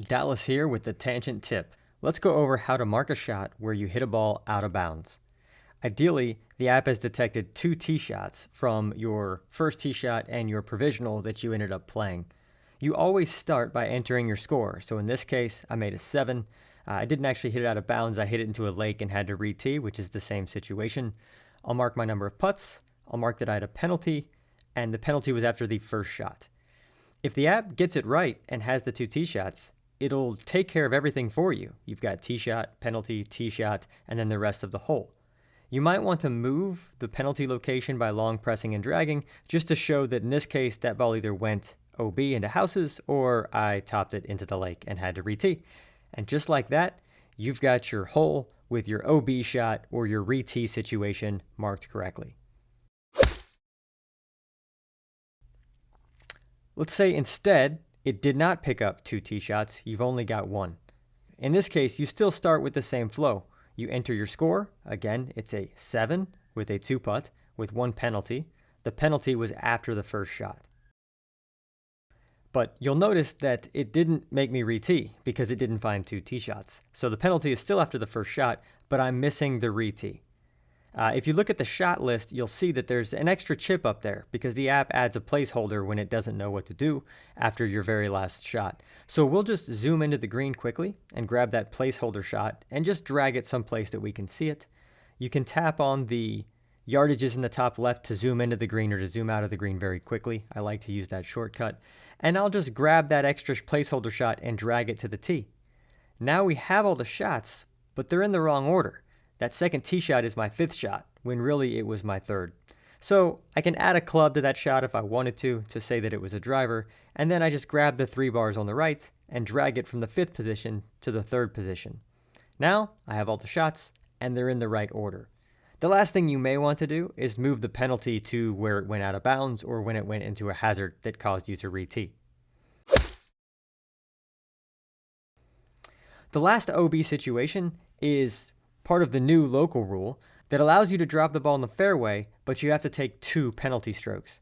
Dallas here with the tangent tip. Let's go over how to mark a shot where you hit a ball out of bounds. Ideally, the app has detected two tee shots from your first tee shot and your provisional that you ended up playing. You always start by entering your score. So in this case, I made a 7. I didn't actually hit it out of bounds. I hit it into a lake and had to re-tee, which is the same situation. I'll mark my number of putts. I'll mark that I had a penalty, and the penalty was after the first shot. If the app gets it right and has the two tee shots, it'll take care of everything for you. You've got tee shot, penalty, tee shot, and then the rest of the hole. You might want to move the penalty location by long pressing and dragging, just to show that in this case, that ball either went OB into houses or I topped it into the lake and had to re-tee. And just like that, you've got your hole with your OB shot or your re-tee situation marked correctly. Let's say instead, it did not pick up two tee shots, you've only got one. In this case, you still start with the same flow. You enter your score, again, it's a 7 with a 2-putt with one penalty. The penalty was after the first shot. But you'll notice that it didn't make me re-tee because it didn't find two tee shots. So the penalty is still after the first shot, but I'm missing the re-tee. If you look at the shot list, you'll see that there's an extra chip up there because the app adds a placeholder when it doesn't know what to do after your very last shot. So we'll just zoom into the green quickly and grab that placeholder shot and just drag it someplace that we can see it. You can tap on the yardages in the top left to zoom into the green or to zoom out of the green very quickly. I like to use that shortcut. And I'll just grab that extra placeholder shot and drag it to the tee. Now we have all the shots, but they're in the wrong order. That second tee shot is my 5th shot, when really it was my 3rd. So I can add a club to that shot if I wanted to say that it was a driver, and then I just grab the 3 bars on the right and drag it from the 5th position to the 3rd position. Now I have all the shots, and they're in the right order. The last thing you may want to do is move the penalty to where it went out of bounds or when it went into a hazard that caused you to re-tee. The last OB situation is part of the new local rule that allows you to drop the ball in the fairway, but you have to take 2 penalty strokes.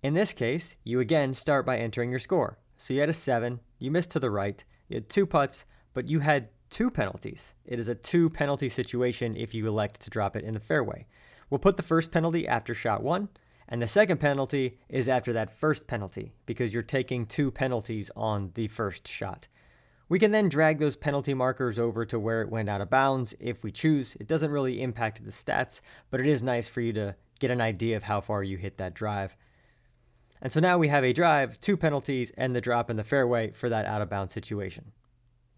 In this case, you again start by entering your score. So you had a 7, you missed to the right, you had 2 putts, but you had 2 penalties. It is a 2 penalty situation if you elect to drop it in the fairway. We'll put the first penalty after shot 1, and the second penalty is after that first penalty because you're taking 2 penalties on the first shot. We can then drag those penalty markers over to where it went out of bounds if we choose. It doesn't really impact the stats, but it is nice for you to get an idea of how far you hit that drive. And so now we have a drive, 2 penalties, and the drop in the fairway for that out of bounds situation.